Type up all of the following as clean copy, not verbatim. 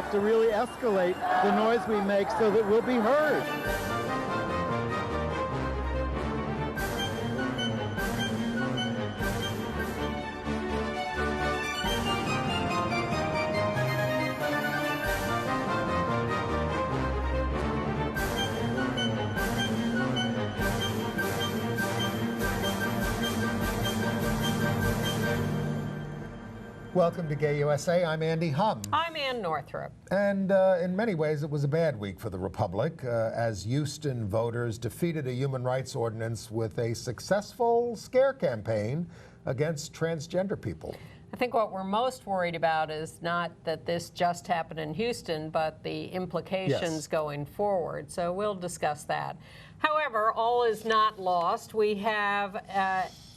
have to really escalate the noise we make so that we'll be heard. Welcome to Gay USA. I'm Andy Hum. I'm Ann Northrup. And in many ways, it was a bad week for the Republic as Houston voters defeated a human rights ordinance with a successful scare campaign against transgender people. I think what we're most worried about is not that this just happened in Houston, but the implications going forward. So we'll discuss that. However, all is not lost. We have,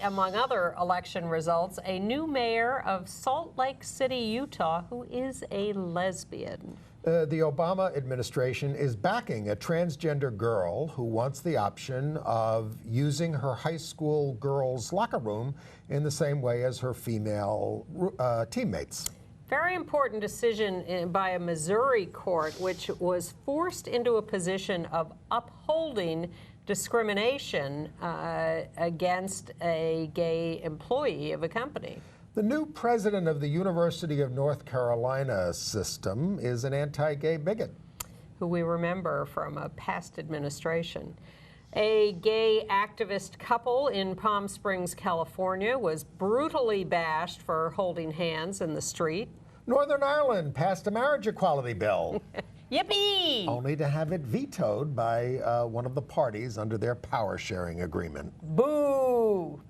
among other election results, a new mayor of Salt Lake City, Utah, who is a lesbian. The Obama administration is backing a transgender girl who wants the option of using her high school girls' locker room in the same way as her female teammates. Very important decision by a Missouri court, which was forced into a position of upholding discrimination against a gay employee of a company. The new president of the University of North Carolina system is an anti-gay bigot, who we remember from a past administration. A gay activist couple in Palm Springs, California, was brutally bashed for holding hands in the street. Northern Ireland passed a marriage equality bill. Yippee! Only to have it vetoed by one of the parties under their power-sharing agreement. Boo!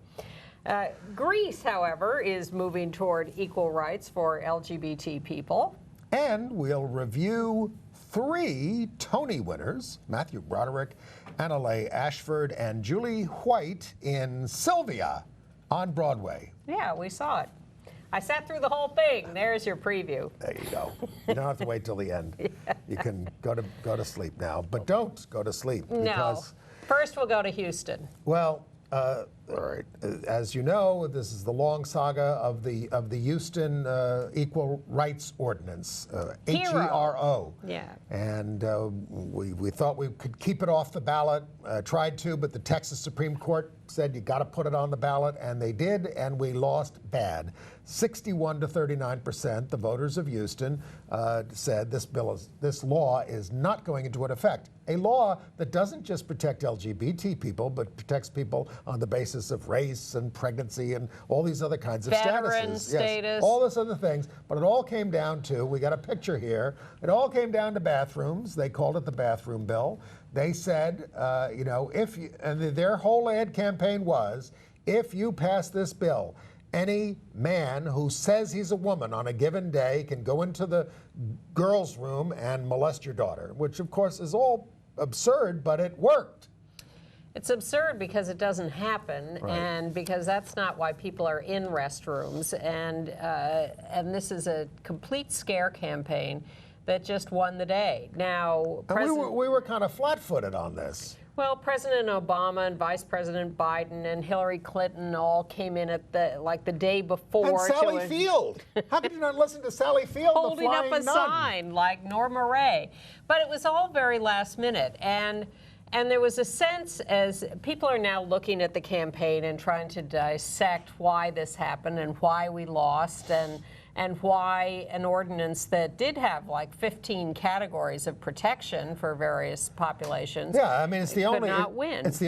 Greece, however, is moving toward equal rights for LGBT people. And we'll review 3 Tony winners, Matthew Broderick, Annalay Ashford, and Julie White in Sylvia on Broadway. Yeah, we saw it. I sat through the whole thing. There's your preview. There you go. You don't have to wait till the end. Yeah. You can go to sleep now, but don't go to sleep. No. First, we'll go to Houston. Well, all right. As you know, this is the long saga of the Houston Equal Rights Ordinance, HERO. Yeah. And we thought we could keep it off the ballot, tried to, but the Texas Supreme Court said you got to put it on the ballot, and they did, and we lost bad. 61 to 39%, the voters of Houston said this law is not going into effect. A law that doesn't just protect LGBT people, but protects people on the basis of race and pregnancy and all these other kinds of veteran statuses. Status. Yes, all those other things. But it all came down to, we got a picture here, it all came down to bathrooms. They called it the bathroom bill. They said, if you, and their whole ad campaign was, if you pass this bill, any man who says he's a woman on a given day can go into the girls' room and molest your daughter, which of course is all absurd, but it worked. It's absurd because it doesn't happen, right. And because that's not why people are in restrooms, and this is a complete scare campaign that just won the day. Now, we were kind of flat-footed on this. Well, President Obama and Vice President Biden and Hillary Clinton all came in at the day before. And Sally Field. How could you not listen to Sally Field, holding up a nun? sign like Norma Ray? But it was all very last minute, and there was a sense, as people are now looking at the campaign and trying to dissect why this happened and why we lost, and why an ordinance that did have like 15 categories of protection for various populations. Yeah, I mean, it's the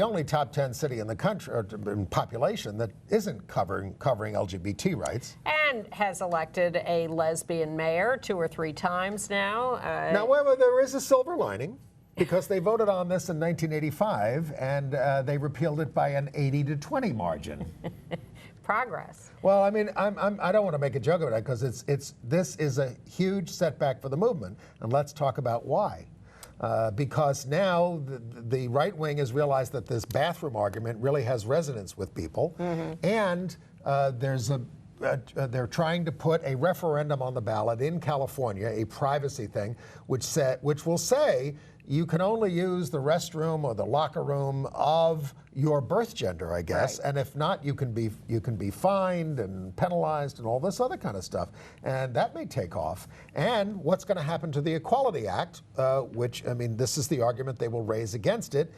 only top 10 city in the country, or in population, that isn't covering LGBT rights. And has elected a lesbian mayor 2 or 3 times now. However, there is a silver lining, because they voted on this in 1985, and they repealed it by an 80-20 margin. Progress. Well, I mean, I don't want to make a joke of it, because this is a huge setback for the movement, and let's talk about why. Because now the right wing has realized that this bathroom argument really has resonance with people, and they're trying to put a referendum on the ballot in California, a privacy thing, which will say you can only use the restroom or the locker room of your birth gender, I guess, Right. and if not, you can be fined and penalized and all this other kind of stuff, and that may take off. And what's going to happen to the Equality Act, which, I mean, this is the argument they will raise against it.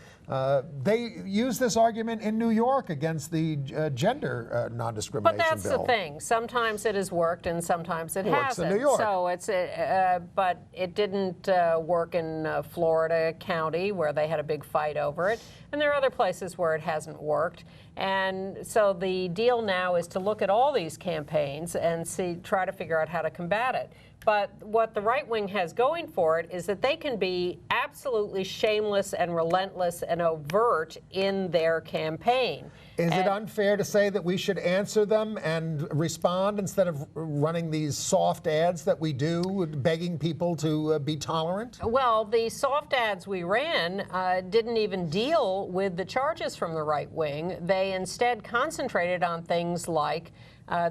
They use this argument in New York against the gender non-discrimination But that's bill. the thing. Sometimes it has worked and sometimes it Works in hasn't. New York. So it's, but it didn't work in Florida County where they had a big fight over it. And there are other places where it hasn't worked. And so the deal now is to look at all these campaigns and try to figure out how to combat it. But what the right wing has going for it is that they can be absolutely shameless and relentless and overt in their campaign. Is it unfair to say that we should answer them and respond instead of running these soft ads that we do, begging people to be tolerant? Well, the soft ads we ran didn't even deal with the charges from the right wing. They instead concentrated on things like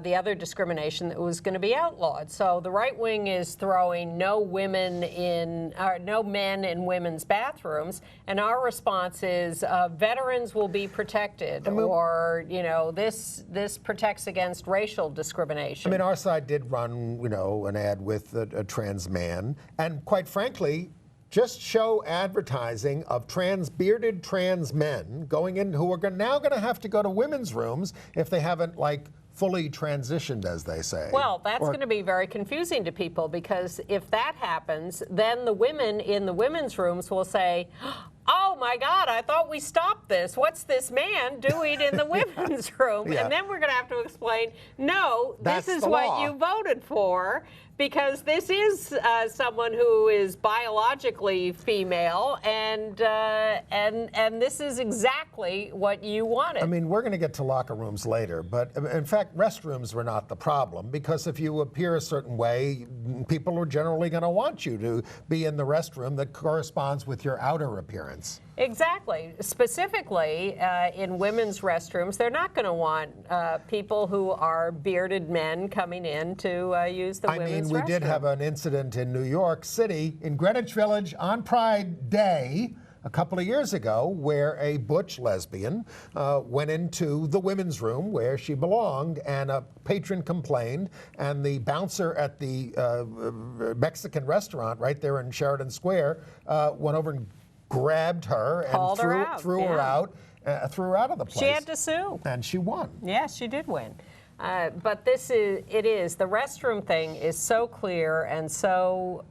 the other discrimination that was going to be outlawed. So the right wing is throwing no men in women's bathrooms, and our response is veterans will be protected, or this protects against racial discrimination. I mean, our side did run an ad with a trans man, and quite frankly, just show advertising of bearded trans men going in who are now going to have to go to women's rooms if they haven't fully transitioned, as they say. Well, that's going to be very confusing to people, because if that happens, then the women in the women's rooms will say, oh my God, I thought we stopped this. What's this man doing in the women's room? Yeah. And then we're going to have to explain, no, That's this is the what law. you voted for, because this is someone who is biologically female, and this is exactly what you wanted. I mean, we're going to get to locker rooms later, but in fact, restrooms were not the problem, because if you appear a certain way, people are generally going to want you to be in the restroom that corresponds with your outer appearance. Exactly. Specifically, in women's restrooms, they're not going to want people who are bearded men coming in to use the women's restroom. We did have an incident in New York City, in Greenwich Village, on Pride Day, a couple of years ago, where a butch lesbian went into the women's room where she belonged, and a patron complained, and the bouncer at the Mexican restaurant right there in Sheridan Square went over and grabbed her and threw her out of the place. She had to sue. And she won. Yes, she did win. But the restroom thing is so clear and so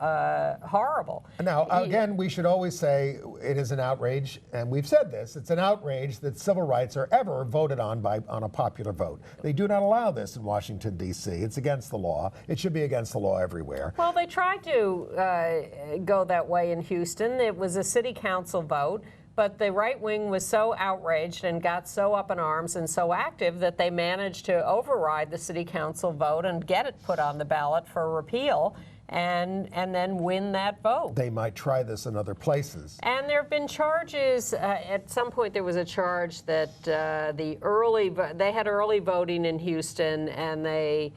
horrible. Now, again, we should always say it is an outrage, and we've said this, it's an outrage that civil rights are ever voted on a popular vote. They do not allow this in Washington, D.C. It's against the law. It should be against the law everywhere. Well, they tried to go that way in Houston. It was a city council vote. But the right wing was so outraged and got so up in arms and so active that they managed to override the city council vote and get it put on the ballot for repeal, and then win that vote. They might try this in other places. And there have been charges. At some point, there was a charge that they had early voting in Houston, and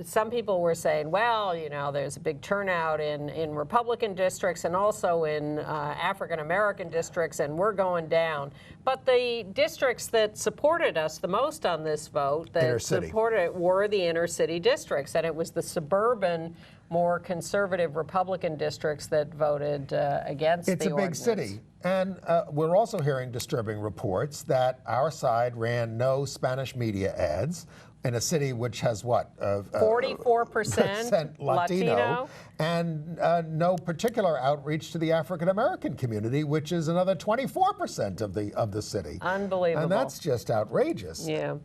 some people were saying, well, there's a big turnout in Republican districts and also in African American districts, and we're going down. But the districts that supported us the most on this vote, that supported it, were the inner city districts, and it was the suburban, more conservative Republican districts that voted against the ordinance. It's a big city. And we're also hearing disturbing reports that our side ran no Spanish media ads in a city which has 44% Latino, and no particular outreach to the African American community, which is another 24% of the city. Unbelievable. And that's just outrageous. Yeah.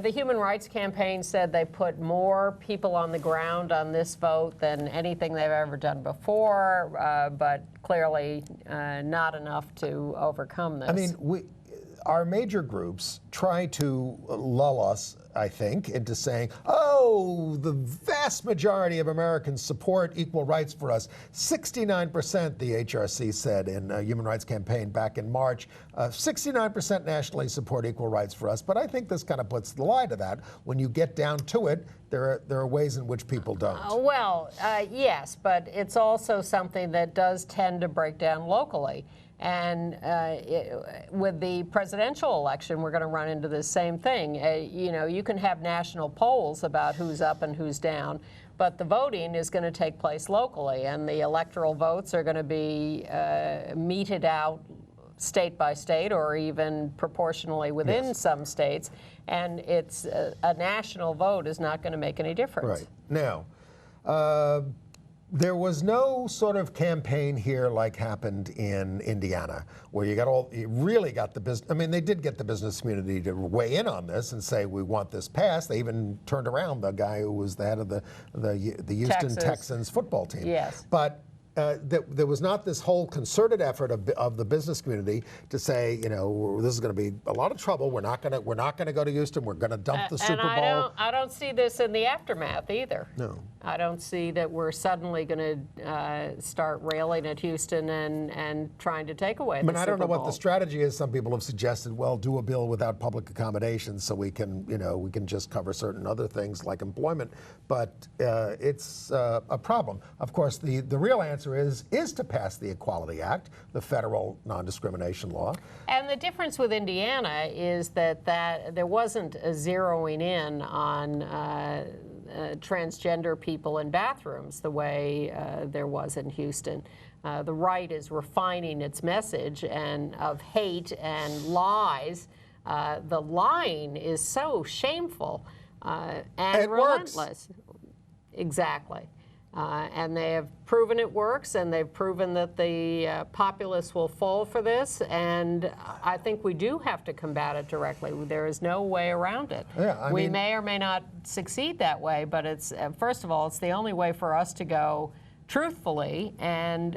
The Human Rights Campaign said they put more people on the ground on this vote than anything they've ever done before, but clearly not enough to overcome this. I mean, our major groups try to lull us, I think, into saying, oh, the vast majority of Americans support equal rights for us. 69%, the HRC said in a Human Rights Campaign back in March, 69% nationally support equal rights for us. But I think this kind of puts the lie to that. When you get down to it, there are ways in which people don't. Yes, but it's also something that does tend to break down locally. And with the presidential election, we're going to run into the same thing. You know, you can have national polls about who's up and who's down, but the voting is going to take place locally, and the electoral votes are going to be meted out state by state, or even proportionally within some states. And it's a national vote is not going to make any difference. Right. Now, there was no sort of campaign here like happened in Indiana, where you really got the business. I mean, they did get the business community to weigh in on this and say, we want this passed. They even turned around the guy who was the head of the Houston Texans football team. Yes. But there was not this whole concerted effort of the business community to say, you know, this is going to be a lot of trouble. We're not going to go to Houston. We're going to dump the Super Bowl. I don't see this in the aftermath either. No. I don't see that we're suddenly going to start railing at Houston and trying to take away the Super Bowl. I don't know what the strategy is. Some people have suggested, well, do a bill without public accommodations so we can just cover certain other things like employment. But it's a problem. Of course, the real answer is to pass the Equality Act, the federal non-discrimination law. And the difference with Indiana is that there wasn't a zeroing in on transgender people in bathrooms the way there was in Houston. The right is refining its message of hate and lies. The lying is so shameful and it relentless. Works. Exactly. And they have proven it works, and they've proven that the populace will fall for this, and I think we do have to combat it directly. There is no way around it. Yeah, we may or may not succeed that way, but it's first of all, it's the only way for us to go truthfully, and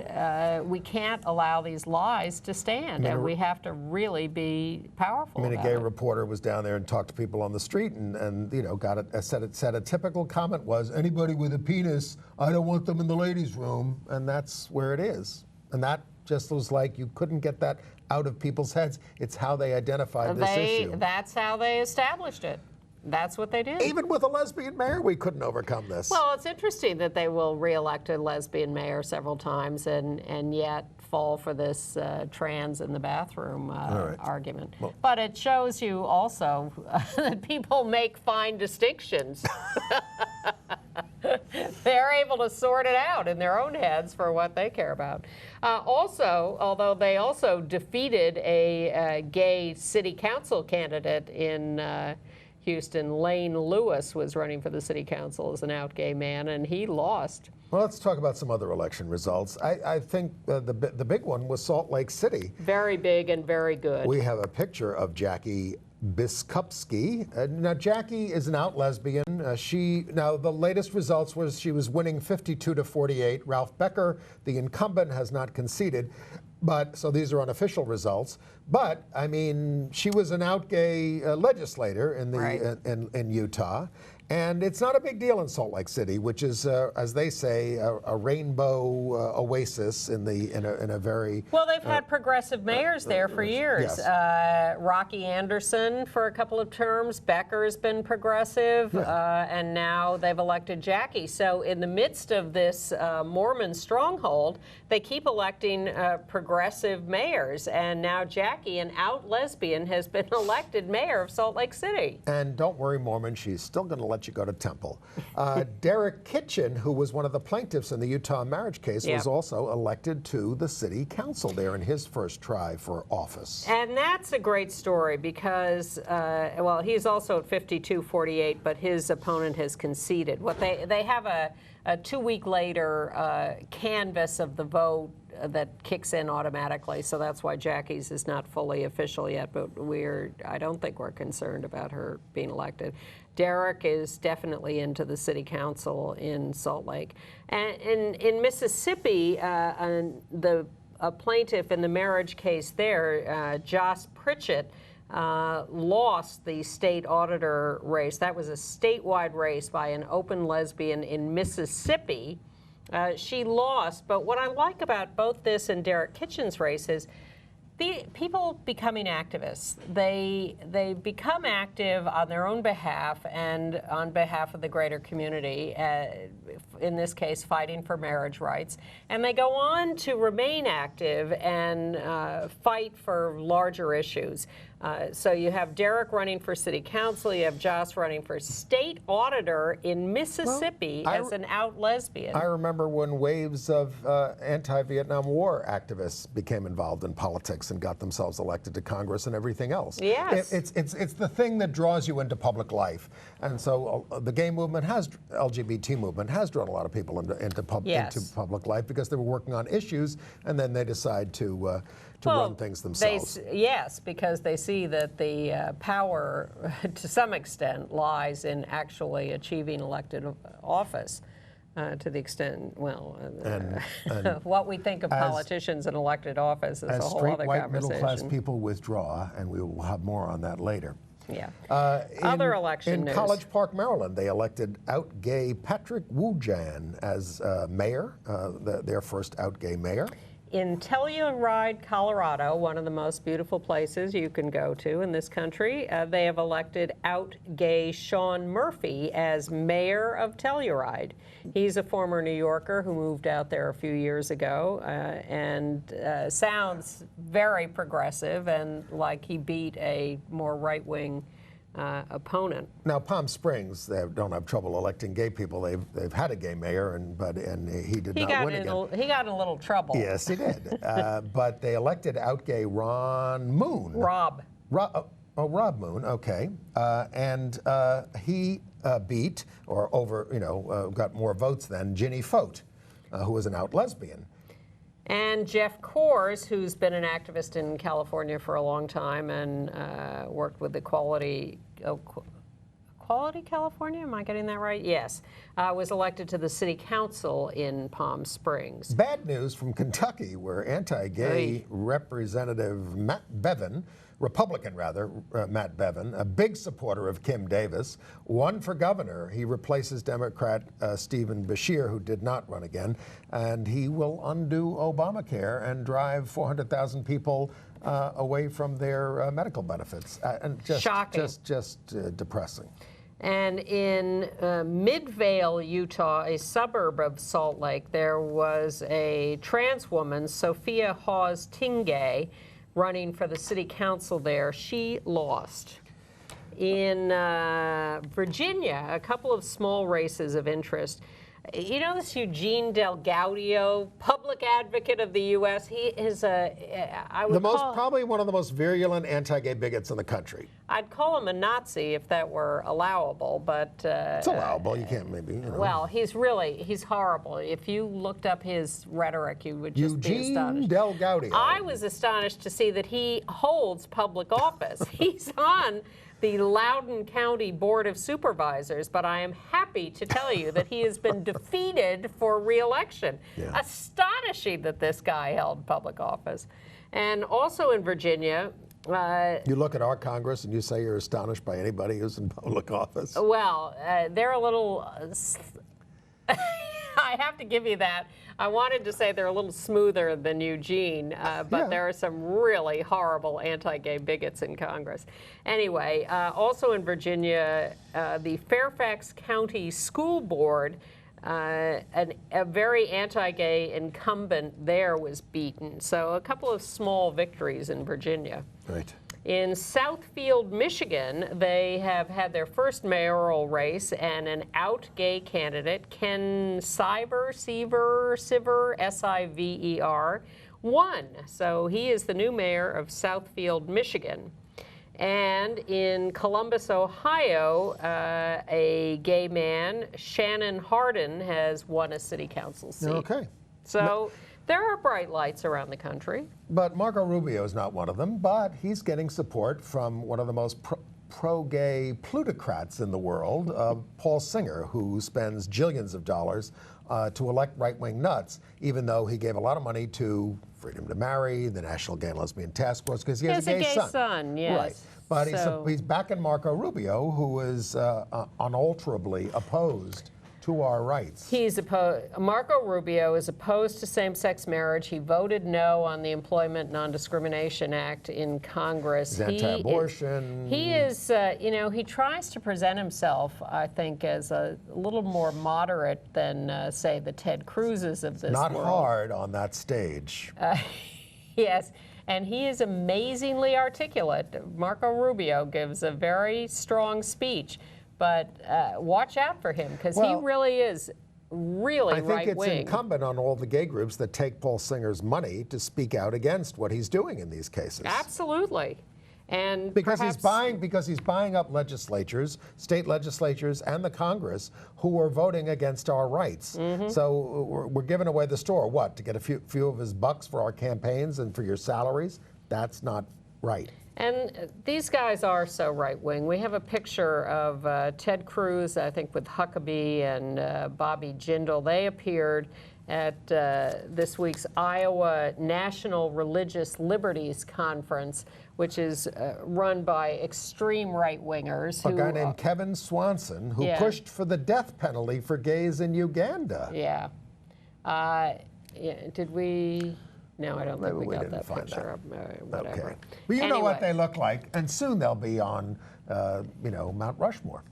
we can't allow these lies to stand, and we have to really be powerful. A gay reporter was down there and talked to people on the street, and you know, said a typical comment was, anybody with a penis, I don't want them in the ladies' room, and that's where it is. And that just was like, you couldn't get that out of people's heads. It's how they identified this issue. That's how they established it. That's what they did. Even with a lesbian mayor, we couldn't overcome this. Well, it's interesting that they will re-elect a lesbian mayor several times and yet fall for this trans in the bathroom argument. Well, but it shows you also that people make fine distinctions. They're able to sort it out in their own heads for what they care about. Also, although they also defeated a gay city council candidate in Houston, Lane Lewis was running for the city council as an out gay man, and he lost. Well, let's talk about some other election results. I think the big one was Salt Lake City. Very big and very good. We have a picture of Jackie Biskupski. Now, Jackie is an out lesbian. Now, the latest results was she was winning 52-48. Ralph Becker, the incumbent, has not conceded. But so these are unofficial results. But I mean, she was an out gay legislator in Utah, and it's not a big deal in Salt Lake City, which is, as they say, a rainbow oasis in a very well. They've had progressive mayors there for years. Yes. Rocky Anderson for a couple of terms. Becker has been progressive, and now they've elected Jackie. So in the midst of this Mormon stronghold, they keep electing progressive mayors, and now Jackie, an out lesbian, has been elected mayor of Salt Lake City. And don't worry, Mormon, she's still going to let you go to temple. Derek Kitchen, who was one of the plaintiffs in the Utah marriage case, was also elected to the city council there in his first try for office. And that's a great story because, well, he's also at 52-48, but his opponent has conceded. What they have a 2-week later canvass of the vote that kicks in automatically, so that's why Jackie's is not fully official yet, but I don't think we're concerned about her being elected. Derek is definitely into the city council in Salt Lake. And in Mississippi, a plaintiff in the marriage case there, Joss Pritchett, lost the state auditor race. That was a statewide race by an open lesbian in Mississippi. She lost, but what I like about both this and Derek Kitchen's race is The people becoming activists, they become active on their own behalf and on behalf of the greater community, in this case fighting for marriage rights, and they go on to remain active and fight for larger issues. So you have Derek running for city council, you have Joss running for state auditor in Mississippi as an out lesbian. I remember when waves of anti-Vietnam War activists became involved in politics and got themselves elected to Congress and everything else. Yes. It's the thing that draws you into public life. And so the gay movement LGBT movement has drawn a lot of people into public life because they were working on issues, and then they decide to run things themselves. Yes, because they see that the power, to some extent, lies in actually achieving elected office. To the extent, well, and what we think of politicians in elected office is a whole other conversation. As straight white middle-class people withdraw, and we will have more on that later. Yeah. Other election news. In College Park, Maryland, they elected out gay Patrick Woojan as mayor, their first out gay mayor. In Telluride, Colorado, one of the most beautiful places you can go to in this country, they have elected out gay Sean Murphy as mayor of Telluride. He's a former New Yorker who moved out there a few years ago and sounds very progressive and like he beat a more right-wing opponent. Now, Palm Springs, they don't have trouble electing gay people. They've had a gay mayor, and he did not win again. He got in a little trouble. Yes, he did. But they elected out gay Ron Moon. Rob Moon. Okay, and he beat got more votes than Ginny Fote, who was an out lesbian. And Jeff Kors, who's been an activist in California for a long time and worked with Equality California, am I getting that right? Yes. Was elected to the city council in Palm Springs. Bad news from Kentucky, where anti-gay Representative Matt Bevin, Republican rather, Matt Bevin, a big supporter of Kim Davis, won for governor. He replaces Democrat Stephen Beshear, who did not run again, and he will undo Obamacare and drive 400,000 people away from their medical benefits. And shocking. Just depressing. And in Midvale, Utah, a suburb of Salt Lake, there was a trans woman, Sophia Hawes Tingay, running for the city council there. She lost. In Virginia, a couple of small races of interest. You know this Eugene Del Gaudio, public advocate of the U.S.? He is probably one of the most virulent anti-gay bigots in the country. I'd call him a Nazi if that were allowable, but it's allowable. You can't maybe. Well, he's horrible. If you looked up his rhetoric, you would just be astonished. Eugene Del Gaudio. I was astonished to see that he holds public office. He's on the Loudoun County Board of Supervisors, but I am happy to tell you that he has been defeated for re-election. Yeah. Astonishing that this guy held public office. And also in Virginia, you look at our Congress and you say you're astonished by anybody who's in public office? Well, they're a little... I have to give you that. I wanted to say they're a little smoother than Eugene, but there are some really horrible anti-gay bigots in Congress. Anyway, also in Virginia, the Fairfax County School Board, a very anti-gay incumbent there was beaten. So a couple of small victories in Virginia. Right. In Southfield, Michigan, they have had their first mayoral race, and an out gay candidate, Ken Siver, S-I-V-E-R, won. So he is the new mayor of Southfield, Michigan. And in Columbus, Ohio, a gay man, Shannon Hardin, has won a city council seat. Okay. So there are bright lights around the country. But Marco Rubio is not one of them, but he's getting support from one of the most pro-gay plutocrats in the world, Paul Singer, who spends jillions of dollars to elect right-wing nuts, even though he gave a lot of money to Freedom to Marry, the National Gay and Lesbian Task Force, because he has a gay son. Yes. Right. But he's backing Marco Rubio, who is unalterably opposed to our rights. He's opposed. Marco Rubio is opposed to same-sex marriage. He voted no on the Employment Non-Discrimination Act in Congress. He's anti-abortion. He is, you know, he tries to present himself, I think, as a little more moderate than, say, the Ted Cruzes of this world. Not hard on that stage. Yes, and he is amazingly articulate. Marco Rubio gives a very strong speech, but watch out for him, because he really is really right-wing. I think it's incumbent on all the gay groups that take Paul Singer's money to speak out against what he's doing in these cases. Absolutely. And because he's buying up legislatures, state legislatures, and the Congress who are voting against our rights. So we're giving away the store. What, to get a few of his bucks for our campaigns and for your salaries? That's not right. And these guys are so right-wing. We have a picture of Ted Cruz, I think, with Huckabee and Bobby Jindal. They appeared at this week's Iowa National Religious Liberties Conference, which is run by extreme right-wingers. A guy named Kevin Swanson, who pushed for the death penalty for gays in Uganda. Yeah. Did we? No, I don't think we got that picture. Whatever. Okay. Well, you know what they look like, and soon they'll be on, you know, Mount Rushmore.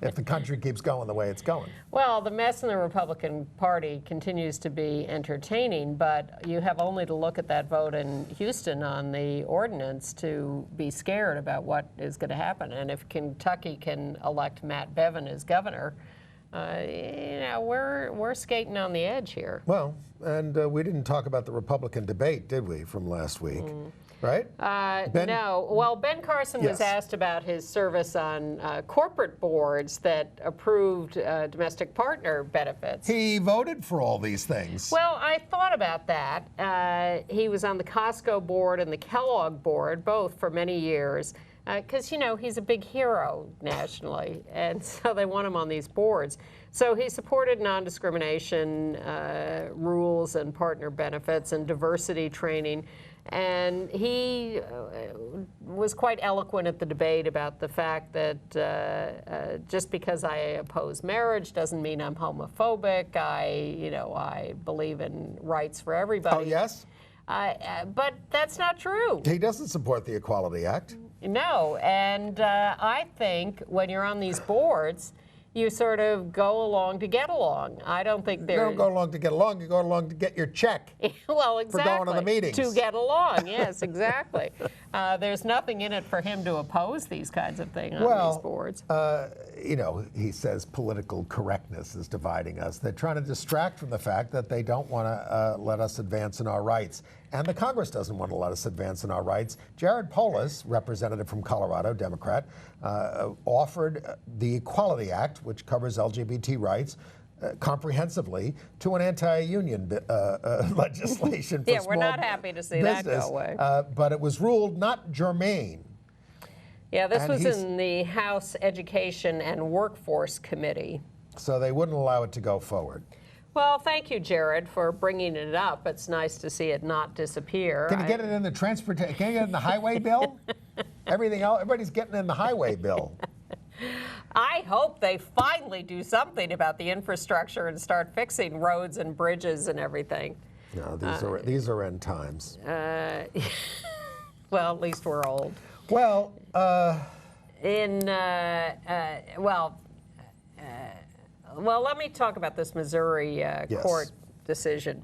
If the country keeps going the way it's going. Well, the mess in the Republican Party continues to be entertaining, but you have only to look at that vote in Houston on the ordinance to be scared about what is going to happen. And if Kentucky can elect Matt Bevin as governor, you know, we're skating on the edge here. Well, and we didn't talk about the Republican debate, did we, from last week? Right? No. Well, Ben Carson was asked about his service on corporate boards that approved domestic partner benefits. He voted for all these things. Well, I thought about that. He was on the Costco board and the Kellogg board, both for many years, because, you know, he's a big hero nationally, and so they want him on these boards. So he supported non-discrimination rules and partner benefits and diversity training. And he was quite eloquent at the debate about the fact that just because I oppose marriage doesn't mean I'm homophobic. I believe in rights for everybody. Oh, yes? But that's not true. He doesn't support the Equality Act. No, and I think when you're on these boards, you sort of go along to get along. I don't think they're... You don't go along to get along, you go along to get your check. Well, exactly. For going to the meetings. To get along, yes, exactly. There's nothing in it for him to oppose these kinds of things on these boards. You know, he says political correctness is dividing us. They're trying to distract from the fact that they don't want to let us advance in our rights. And the Congress doesn't want to let us advance in our rights. Jared Polis, representative from Colorado, Democrat, offered the Equality Act, which covers LGBT rights, comprehensively to an anti-union legislation for yeah, we're not happy to see that go away. But it was ruled not germane. Yeah, this was in the House Education and Workforce Committee. So they wouldn't allow it to go forward. Well, thank you, Jared, for bringing it up. It's nice to see it not disappear. Can you get it in the transportation? Can you get it in the highway bill? Everything else, everybody's getting in the highway bill. I hope they finally do something about the infrastructure and start fixing roads and bridges and everything. No, these are end times. Well, at least we're old. Well, well, let me talk about this Missouri court decision.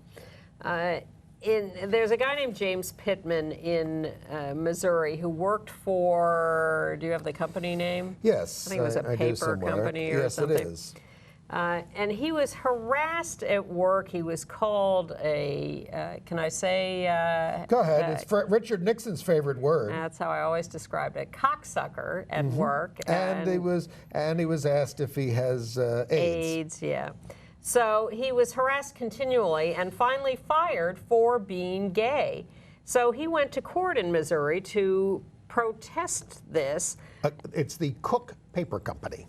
There's a guy named James Pittman in Missouri who worked for, do you have the company name? Yes. I think it was a paper company or something. Yes, it is. And he was harassed at work. He was called a, can I say? Go ahead. It's Richard Nixon's favorite word. That's how I always described it. Cocksucker at work. And he was asked if he has AIDS. AIDS, yeah. So he was harassed continually and finally fired for being gay. So he went to court in Missouri to protest this. It's the Cook Paper Company.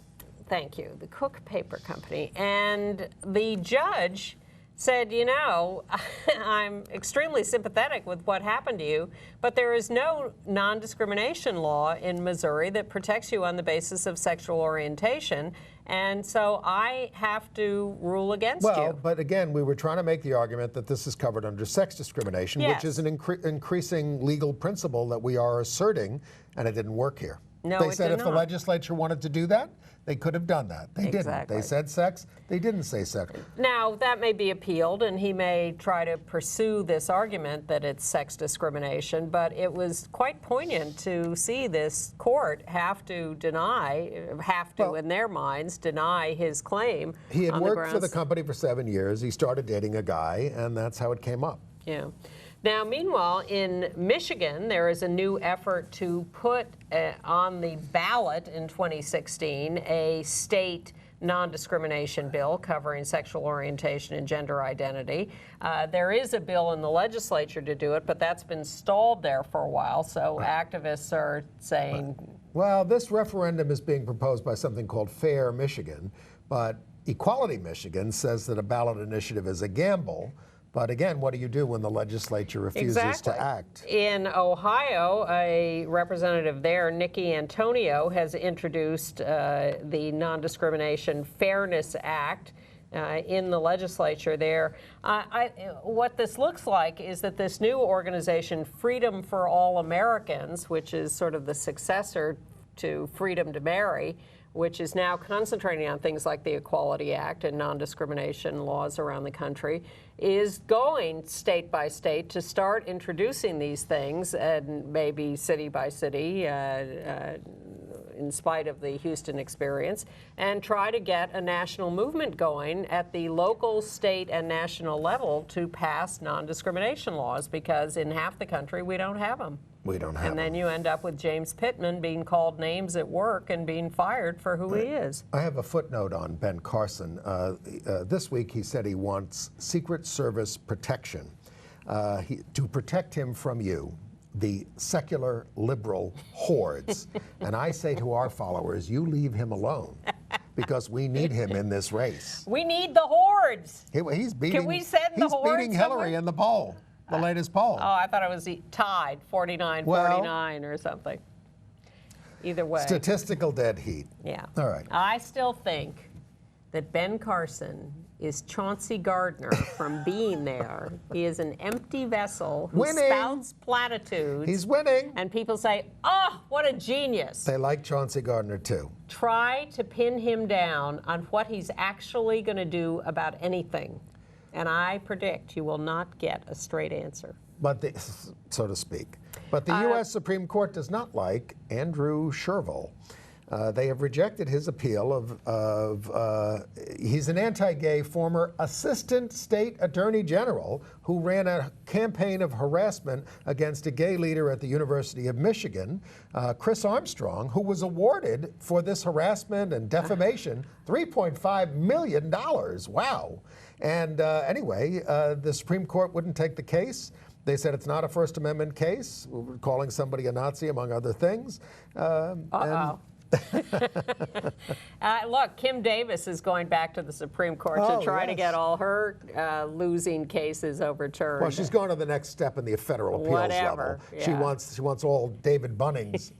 Thank you, the Cook Paper Company. And the judge said, you know, I'm extremely sympathetic with what happened to you, but there is no non-discrimination law in Missouri that protects you on the basis of sexual orientation, and so I have to rule against you. Well, but again, we were trying to make the argument that this is covered under sex discrimination, Yes. which is an increasing legal principle that we are asserting, and it didn't work here. No, they it said did if the not. legislature wanted to do that, they could have done that. They didn't. Exactly. They said sex. They didn't say sex. Now, that may be appealed, and he may try to pursue this argument that it's sex discrimination, but it was quite poignant to see this court have to in their minds, deny his claim. He had on the worked grounds. for the company for 7 years. He started dating a guy, and that's how it came up. Yeah. Now, meanwhile, in Michigan, there is a new effort to put on the ballot in 2016 a state non-discrimination bill covering sexual orientation and gender identity. There is a bill in the legislature to do it, but that's been stalled there for a while, so activists are saying... Well, this referendum is being proposed by something called Fair Michigan, but Equality Michigan says that a ballot initiative is a gamble. But again, what do you do when the legislature refuses to act? In Ohio, a representative there, Nikki Antonio, has introduced the Non-Discrimination Fairness Act in the legislature there. What this looks like is that this new organization, Freedom for All Americans, which is sort of the successor to Freedom to Marry, which is now concentrating on things like the Equality Act and non-discrimination laws around the country, is going state by state to start introducing these things, and maybe city by city, in spite of the Houston experience, and try to get a national movement going at the local, state, and national level to pass non-discrimination laws, because in half the country we don't have them. We don't have And then them. you end up with James Pittman being called names at work and being fired for who he is. I have a footnote on Ben Carson. This week he said he wants Secret Service protection to protect him from you, the secular liberal hordes. And I say to our followers, you leave him alone, because we need him in this race. We need the hordes. He's beating, Can we send the hordes beating Hillary somewhere? in the poll, the latest poll. Oh, I thought it was tied, 49-49 or something. Either way. Statistical dead heat. Yeah. All right. I still think that Ben Carson is Chauncey Gardner from being there. He is an empty vessel who Winning. spouts platitudes. He's winning. And people say, oh, what a genius. They like Chauncey Gardner too. Try to pin him down on what he's actually going to do about anything. And I predict you will not get a straight answer. But so to speak. But the U.S. Supreme Court does not like Andrew Sherville. They have rejected his appeal he's an anti-gay former assistant state attorney general who ran a campaign of harassment against a gay leader at the University of Michigan, Chris Armstrong, who was awarded for this harassment and defamation $3.5 million. Wow. And anyway, the Supreme Court wouldn't take the case. They said it's not a First Amendment case, calling somebody a Nazi, among other things. Look, Kim Davis is going back to the Supreme Court to try to get all her losing cases overturned. Well, she's going to the next step in the federal appeals Whatever, level. She wants all David Bunning's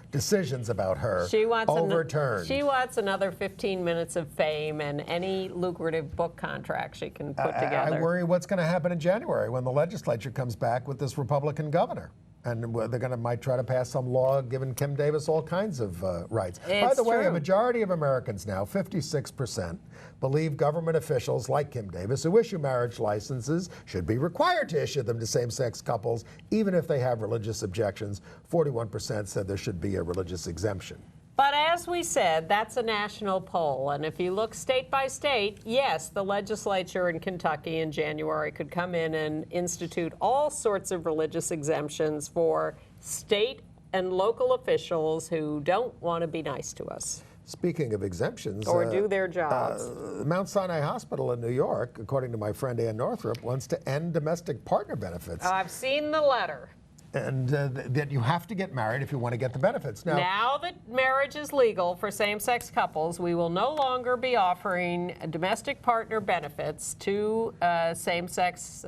decisions about her overturned. She wants another 15 minutes of fame and any lucrative book contract she can put together. I worry what's going to happen in January when the legislature comes back with this Republican governor. And they're might try to pass some law giving Kim Davis all kinds of rights. By the way, a majority of Americans now, 56%, believe government officials like Kim Davis who issue marriage licenses should be required to issue them to same-sex couples, even if they have religious objections. 41% said there should be a religious exemption. But as we said, that's a national poll. And if you look state by state, yes, the legislature in Kentucky in January could come in and institute all sorts of religious exemptions for state and local officials who don't want to be nice to us. Speaking of exemptions, or do their jobs. Mount Sinai Hospital in New York, according to my friend Ann Northrup, wants to end domestic partner benefits. I've seen the letter. that you have to get married if you want to get the benefits. Now that marriage is legal for same-sex couples, we will no longer be offering domestic partner benefits to same-sex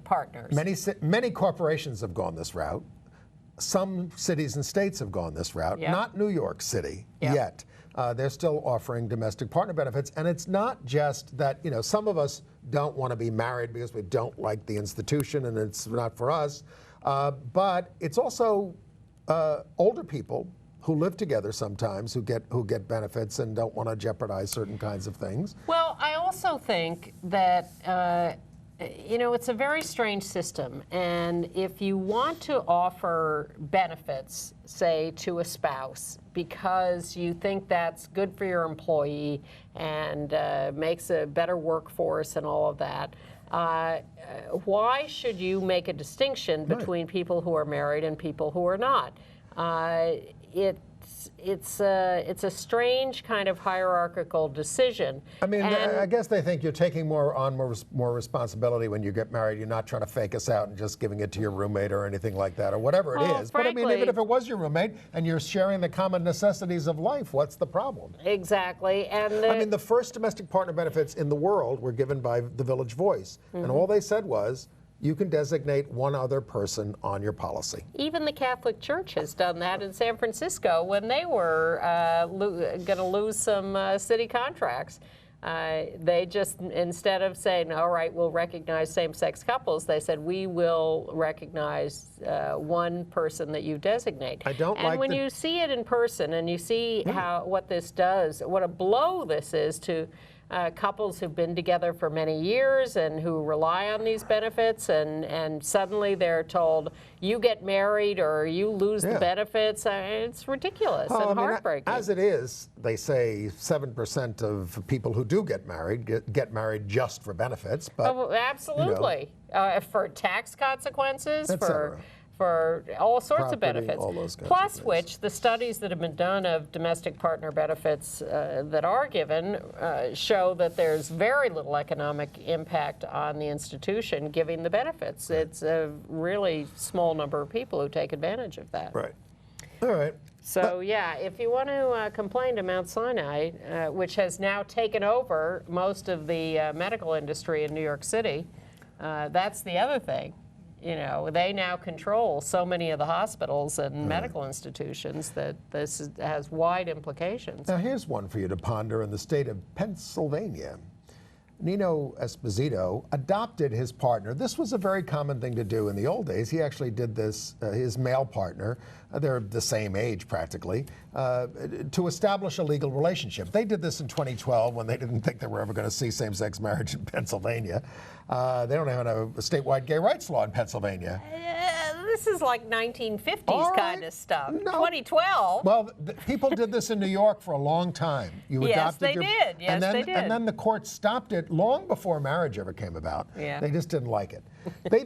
partners. Many corporations have gone this route. Some cities and states have gone this route. Yep. Not New York City Yep. yet. They're still offering domestic partner benefits, and it's not just that, some of us don't want to be married because we don't like the institution and it's not for us, but it's also older people who live together sometimes who get benefits and don't want to jeopardize certain kinds of things. Well, I also think that it's a very strange system, and if you want to offer benefits, say, to a spouse because you think that's good for your employee and makes a better workforce and all of that, why should you make a distinction between people who are married and people who are not? It's a strange kind of hierarchical decision. I mean, I guess they think you're taking more responsibility when you get married. You're not trying to fake us out and just giving it to your roommate or anything like that, or whatever it is. Frankly, but I mean, even if it was your roommate and you're sharing the common necessities of life, what's the problem? Exactly. And I mean, the first domestic partner benefits in the world were given by the Village Voice, and all they said was, you can designate one other person on your policy. even the Catholic Church has done that in San Francisco when they were going to lose some city contracts. They just, instead of saying, all right, we'll recognize same-sex couples, they said, we will recognize one person that you designate. And when you see it in person and you see what this does, what a blow this is to couples who've been together for many years and who rely on these benefits, and suddenly they're told, you get married or you lose the benefits. It's ridiculous and heartbreaking. As it is, they say 7% of people who do get married just for benefits. But, absolutely. For tax consequences, for all sorts of benefits. All those kinds Plus of which, the studies that have been done of domestic partner benefits that are given show that there's very little economic impact on the institution giving the benefits. It's a really small number of people who take advantage of that. Right. All right. So yeah, if you want to complain to Mount Sinai, which has now taken over most of the medical industry in New York City, that's the other thing. They now control so many of the hospitals and medical institutions that this has wide implications. Now here's one for you to ponder. In the state of Pennsylvania, Nino Esposito adopted his partner. This was a very common thing to do in the old days. He actually did this, his male partner, they're the same age practically, to establish a legal relationship. They did this in 2012 when they didn't think they were ever going to see same-sex marriage in Pennsylvania. They don't have a statewide gay rights law in Pennsylvania. This is like 1950s kind of stuff. No. 2012. Well, people did this in New York for a long time. Yes, they did. Yes, they did. And then the court stopped it long before marriage ever came about. Yeah. They just didn't like it.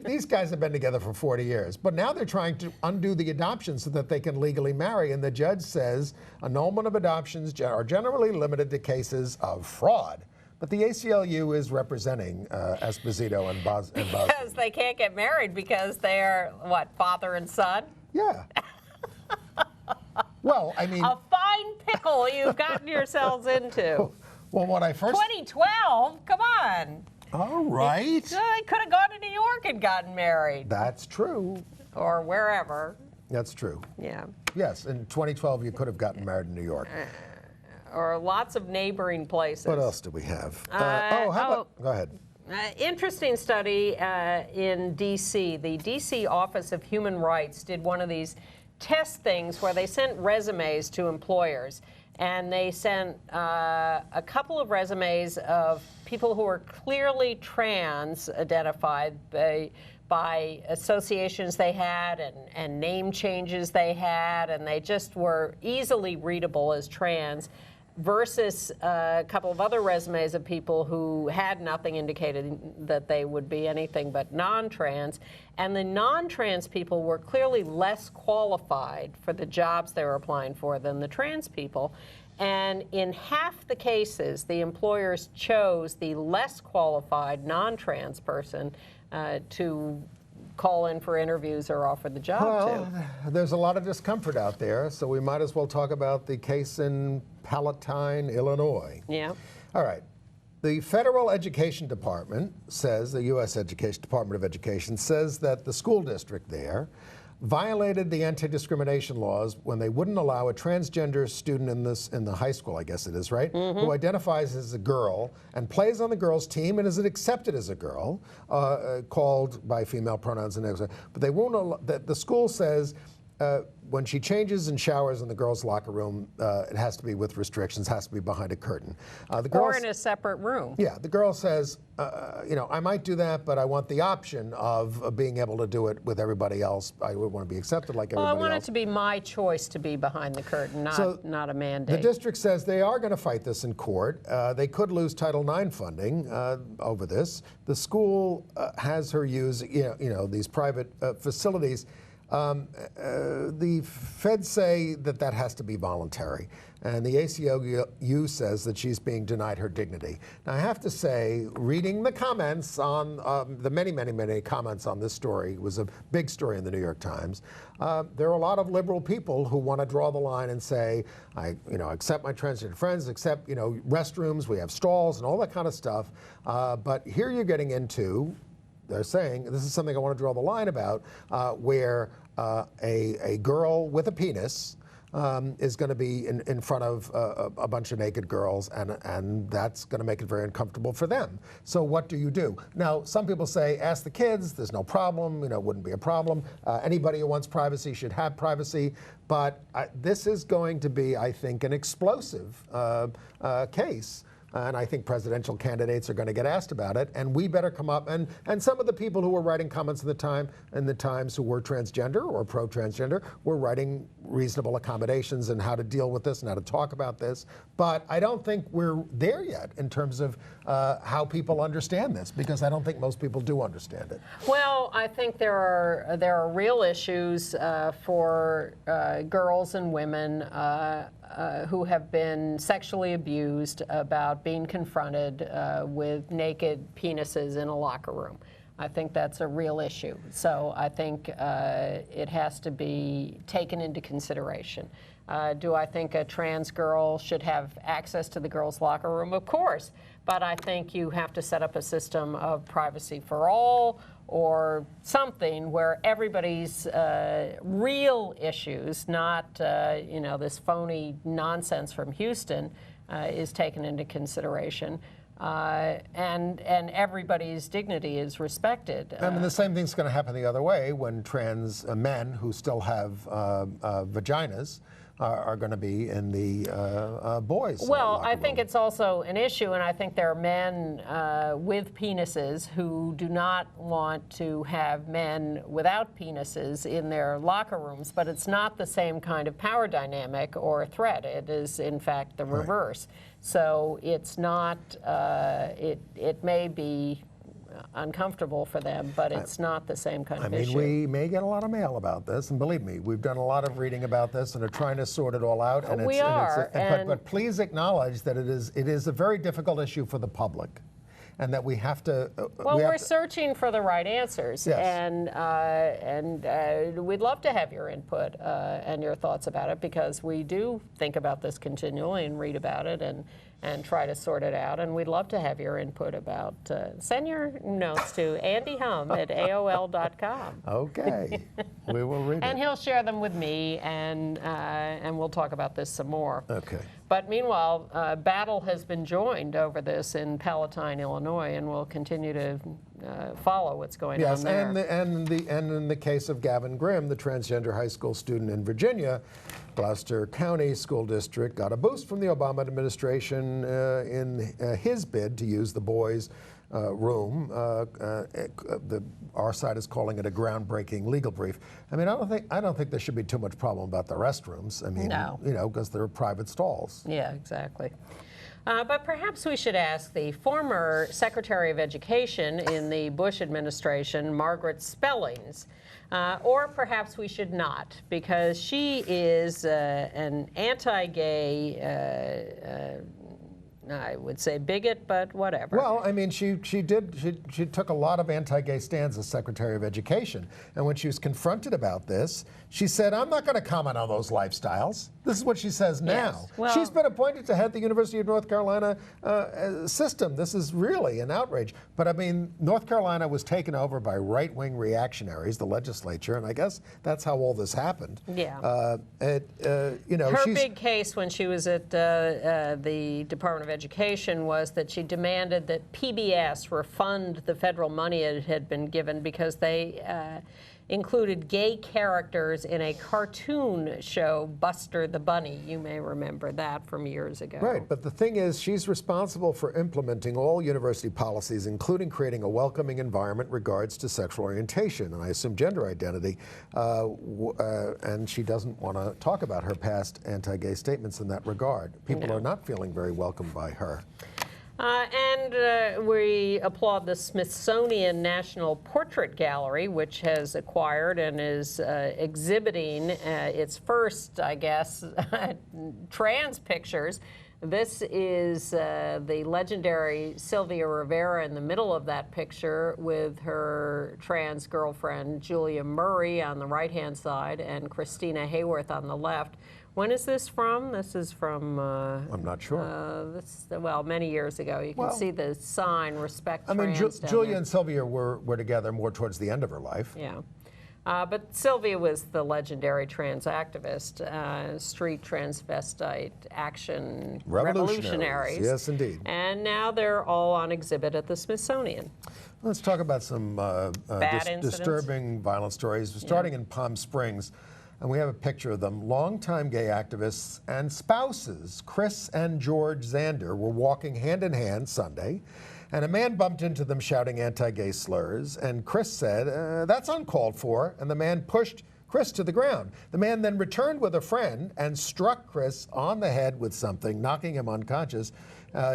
These guys have been together for 40 years. But now they're trying to undo the adoption so that they can legally marry. And the judge says annulment of adoptions are generally limited to cases of fraud. But the ACLU is representing Esposito and Boston. Because they can't get married because they're, what, father and son? Yeah. Well, I mean... A fine pickle you've gotten yourselves into. Well, when I first... 2012? Come on. All right. They could have gone to New York and gotten married. That's true. Or wherever. That's true. Yeah. Yes, in 2012 you could have gotten married in New York. Or lots of neighboring places. What else do we have? Go ahead. Interesting study in D.C. The D.C. Office of Human Rights did one of these test things where they sent resumes to employers. And they sent a couple of resumes of people who were clearly trans identified by associations they had and name changes they had, and they just were easily readable as trans, versus a couple of other resumes of people who had nothing indicated that they would be anything but non-trans. And the non-trans people were clearly less qualified for the jobs they were applying for than the trans people. And in half the cases, the employers chose the less qualified non-trans person to call in for interviews or offer the job Well, to. there's a lot of discomfort out there, so we might as well talk about the case in Palatine, Illinois. Yeah. All right. The Federal Education Department says, the U.S. Department of Education says that the school district there violated the anti-discrimination laws when they wouldn't allow a transgender student in the high school, I guess it is, right, who identifies as a girl and plays on the girls' team and is accepted as a girl, called by female pronouns and everything. But they won't allow, the school says when she changes and showers in the girls' locker room, it has to be with restrictions, has to be behind a curtain. Or in a separate room. Yeah, the girl says, you know, I might do that, but I want the option of being able to do it with everybody else. I would want to be accepted like everybody else. Well, I want it to be my choice to be behind the curtain, not a mandate. The district says they are going to fight this in court. They could lose Title IX funding over this. The school has her use, you know, these private facilities. The feds say that that has to be voluntary, and the ACLU says that she's being denied her dignity. Now, I have to say, reading the comments on the many comments on this story, it was a big story in the New York Times. There are a lot of liberal people who want to draw the line and say, you know, accept my transgender friends, accept, you know, restrooms, we have stalls and all that kind of stuff. But here you're getting into, they're saying, this is something I want to draw the line about, where a girl with a penis is going to be in front of a bunch of naked girls, and that's going to make it very uncomfortable for them. So what do you do? Now, some people say, ask the kids, there's no problem, you know, it wouldn't be a problem. Anybody who wants privacy should have privacy. But this is going to be, I think, an explosive case. And I think presidential candidates are going to get asked about it, and we better come up. And some of the people who were writing comments in the Times who were transgender or pro-transgender were writing reasonable accommodations and how to deal with this and how to talk about this. But I don't think we're there yet in terms of how people understand this, because I don't think most people do understand it. Well, I think there are real issues for girls and women who have been sexually abused about being confronted with naked penises in a locker room. I think that's a real issue. So I think it has to be taken into consideration. Do I think a trans girl should have access to the girls' locker room? Of course. But I think you have to set up a system of privacy for all, or something where everybody's real issues, not you know, this phony nonsense from Houston, is taken into consideration, and everybody's dignity is respected. I mean, the same thing's going to happen the other way when trans men who still have vaginas are going to be in the boys' Well, locker I think room. it's also an issue, and I think there are men with penises who do not want to have men without penises in their locker rooms, but it's not the same kind of power dynamic or threat. It is, in fact, the reverse. So it's not, it may be uncomfortable for them, but it's not the same kind of issue. We may get a lot of mail about this, and believe me, we've done a lot of reading about this and are trying to sort it all out. And but please acknowledge that it is a very difficult issue for the public, and that we have to. Well, we're searching for the right answers, yes. and we'd love to have your input and your thoughts about it, because we do think about this continually and read about it and try to sort it out. And we'd love to have your input about, send your notes to andyhum@aol.com. Okay, we will read it. And he'll share them with me, and we'll talk about this some more. Okay. But meanwhile, battle has been joined over this in Palatine, Illinois, and we'll continue to follow what's going on there. Yes, and in the case of Gavin Grimm, the transgender high school student in Virginia, Gloucester County School District got a boost from the Obama administration in his bid to use the boys' room. Our side is calling it a groundbreaking legal brief. I mean, I don't think there should be too much problem about the restrooms. I mean, no. You know, because they're private stalls. Yeah, exactly. But perhaps we should ask the former Secretary of Education in the Bush administration, Margaret Spellings, or perhaps we should not, because she is an anti-gay I would say bigot, but whatever. Well, I mean, she took a lot of anti-gay stands as Secretary of Education, and when she was confronted about this, she said, "I'm not going to comment on those lifestyles." This is what she says now. Yes. Well, she's been appointed to head the University of North Carolina system. This is really an outrage. But I mean, North Carolina was taken over by right-wing reactionaries, the legislature, and I guess that's how all this happened. Yeah. You know, her big case when she was at the Department of Education was that she demanded that PBS refund the federal money it had been given because they included gay characters in a cartoon show, Buster the Bunny. You may remember that from years ago. Right, but the thing is, she's responsible for implementing all university policies, including creating a welcoming environment in regards to sexual orientation, and I assume gender identity, and she doesn't want to talk about her past anti-gay statements in that regard. People are not feeling very welcomed by her. And we applaud the Smithsonian National Portrait Gallery, which has acquired and is exhibiting its first, I guess, trans pictures. This is the legendary Sylvia Rivera in the middle of that picture with her trans girlfriend Julia Murray on the right-hand side and Christina Hayworth on the left. When is this from? This is from... I'm not sure. Well, many years ago. You can see the sign, Respect Trans. I mean, Julia and Sylvia were together more towards the end of her life. Yeah. But Sylvia was the legendary trans activist, street transvestite action revolutionaries. Yes, indeed. And now they're all on exhibit at the Smithsonian. Let's talk about some disturbing violent stories. We're starting in Palm Springs. And we have a picture of them. Longtime gay activists and spouses, Chris and George Zander, were walking hand in hand Sunday, and a man bumped into them shouting anti-gay slurs, and Chris said, "That's uncalled for," and the man pushed Chris to the ground. The man then returned with a friend and struck Chris on the head with something, knocking him unconscious.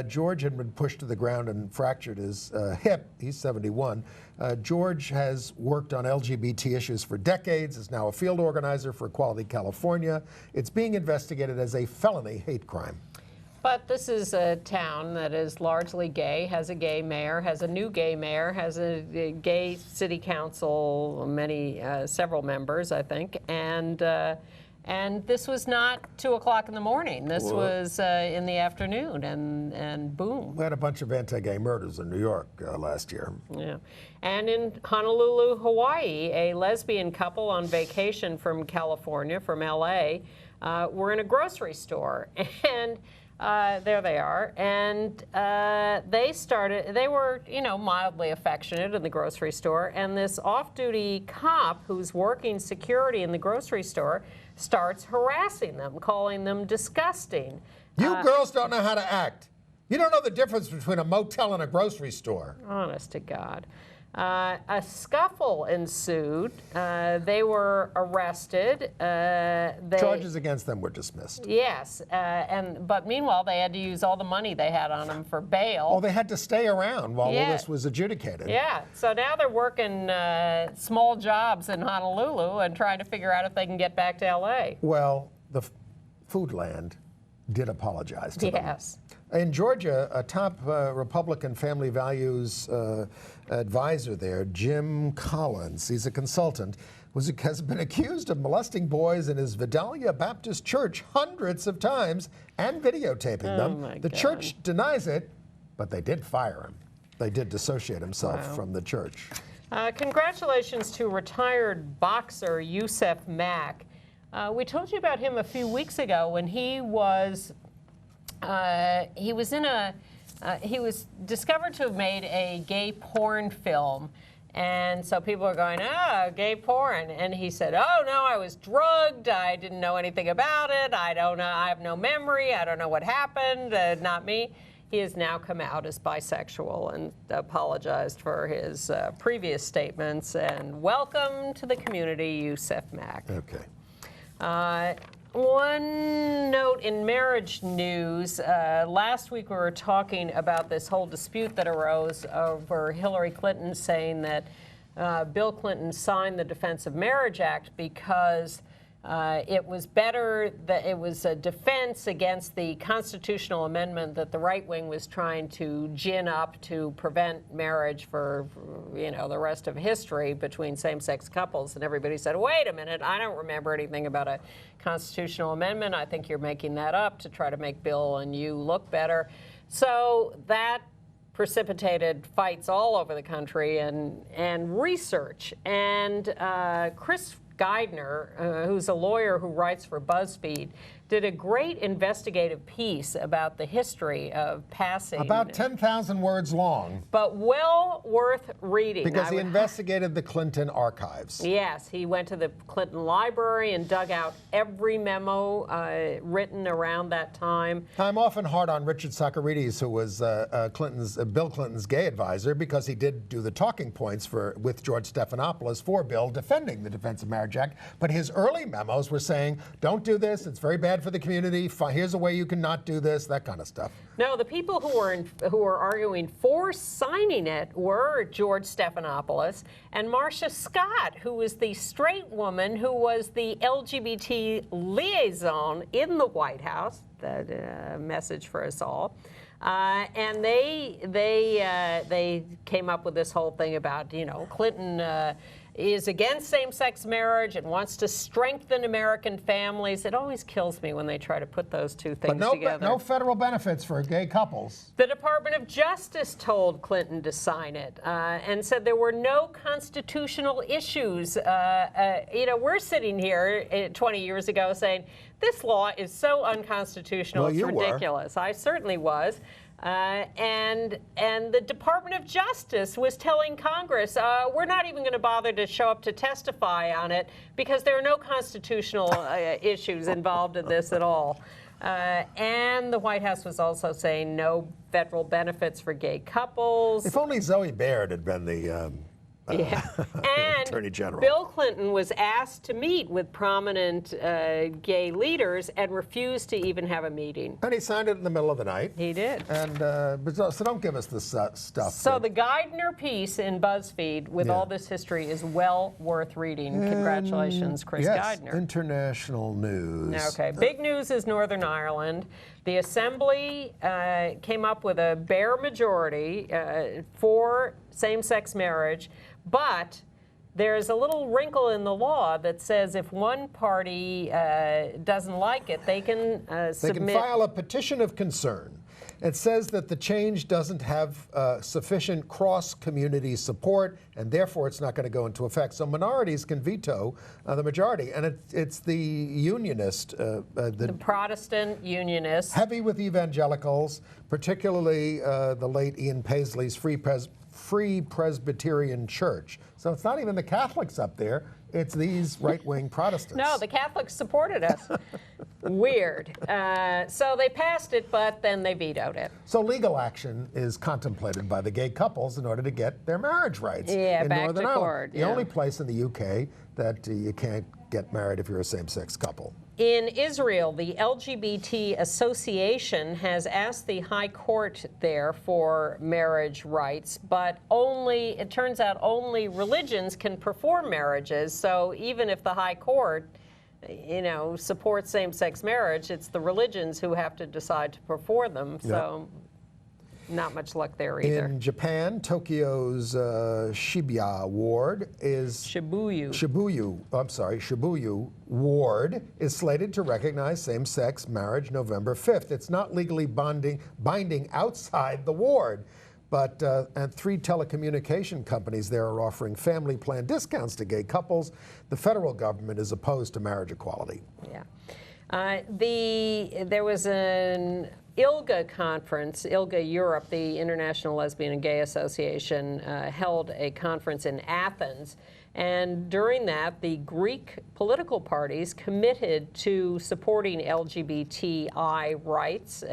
George had been pushed to the ground and fractured his hip. He's 71. George has worked on LGBT issues for decades, is now a field organizer for Equality California. It's being investigated as a felony hate crime. But this is a town that is largely gay, has a gay mayor, has a new gay mayor, has a gay city council, several members, I think, and this was not 2 o'clock in the morning. This was in the afternoon, and boom. We had a bunch of anti-gay murders in New York last year. Yeah. And in Honolulu, Hawaii, a lesbian couple on vacation from California, from LA, were in a grocery store. And there they are. And they were, mildly affectionate in the grocery store. And this off-duty cop who's working security in the grocery store starts harassing them, calling them disgusting. You girls don't know how to act. You don't know the difference between a motel and a grocery store. Honest to God. A scuffle ensued. They were arrested. Charges against them were dismissed. Yes, but meanwhile, they had to use all the money they had on them for bail. Oh, they had to stay around while all this was adjudicated. Yeah, so now they're working small jobs in Honolulu and trying to figure out if they can get back to L.A. Well, the Food Land did apologize to them. Yes. In Georgia, a top Republican family values advisor there, Jim Collins, he's a consultant, has been accused of molesting boys in his Vidalia Baptist Church hundreds of times and videotaping them. The church denies it, but they did fire him. They did dissociate himself from the church. Congratulations to retired boxer Yusef Mack. We told you about him a few weeks ago when he was discovered to have made a gay porn film. And so people are going, gay porn. And he said, oh, no, I was drugged. I didn't know anything about it. I don't know. I have no memory. I don't know what happened. Not me. He has now come out as bisexual and apologized for his previous statements. And welcome to the community, Yusef Mack. Okay. One note in marriage news. Last week we were talking about this whole dispute that arose over Hillary Clinton saying that Bill Clinton signed the Defense of Marriage Act because It was better that it was a defense against the constitutional amendment that the right wing was trying to gin up to prevent marriage for the rest of history between same-sex couples. And everybody said, wait a minute, I don't remember anything about a constitutional amendment. I think you're making that up to try to make Bill and you look better. So that precipitated fights all over the country and research. And Chris Geidner, who's a lawyer who writes for BuzzFeed, did a great investigative piece about the history of passing. About 10,000 words long. But well worth reading. Because he investigated the Clinton archives. Yes, he went to the Clinton library and dug out every memo written around that time. I'm often hard on Richard Socarides, who was Bill Clinton's gay advisor, because he did do the talking points with George Stephanopoulos for Bill defending the Defense of Marriage Act. But his early memos were saying, don't do this, it's very bad for the community, here's a way you can not do this, that kind of stuff. No, the people who were arguing for signing it were George Stephanopoulos and Marcia Scott, who was the straight woman who was the LGBT liaison in the White House. That message for us all. And they came up with this whole thing about, Clinton is against same-sex marriage and wants to strengthen American families. It always kills me when they try to put those two things together. But no federal benefits for gay couples. The Department of Justice told Clinton to sign it and said there were no constitutional issues. We're sitting here 20 years ago saying, this law is so unconstitutional, it's ridiculous. I certainly was. And the Department of Justice was telling Congress, we're not even going to bother to show up to testify on it because there are no constitutional issues involved in this at all. And the White House was also saying no federal benefits for gay couples. If only Zoe Baird had been the And Attorney General. Bill Clinton was asked to meet with prominent gay leaders and refused to even have a meeting. And he signed it in the middle of the night. He did. And so don't give us this stuff. So the Geidner piece in BuzzFeed with all this history is well worth reading. Congratulations, Chris Geidner. International news. Okay, big news is Northern Ireland. The Assembly came up with a bare majority for same-sex marriage, but there's a little wrinkle in the law that says if one party doesn't like it, they can submit. They can file a petition of concern. It says that the change doesn't have sufficient cross-community support, and therefore it's not going to go into effect. So minorities can veto the majority, and it's the unionist, the Protestant unionists, heavy with evangelicals, particularly the late Ian Paisley's Free Presbyterian Church. So it's not even the Catholics up there, it's these right-wing Protestants. No, the Catholics supported us. Weird. So they passed it, but then they vetoed it. So legal action is contemplated by the gay couples in order to get their marriage rights in back Northern to Ireland. court. The only place in the UK that you can't get married if you're a same-sex couple. In Israel, the LGBT Association has asked the High Court there for marriage rights, but it turns out only religions can perform marriages. So even if the High Court, supports same-sex marriage, it's the religions who have to decide to perform them. So not much luck there either. In Japan, Tokyo's Shibuya ward is... Shibuya ward is slated to recognize same-sex marriage November 5th. It's not legally binding outside the ward, but and 3 telecommunication companies there are offering family plan discounts to gay couples. The federal government is opposed to marriage equality. Yeah. There was an ILGA conference, ILGA Europe, the International Lesbian and Gay Association, held a conference in Athens. And during that, the Greek political parties committed to supporting LGBTI rights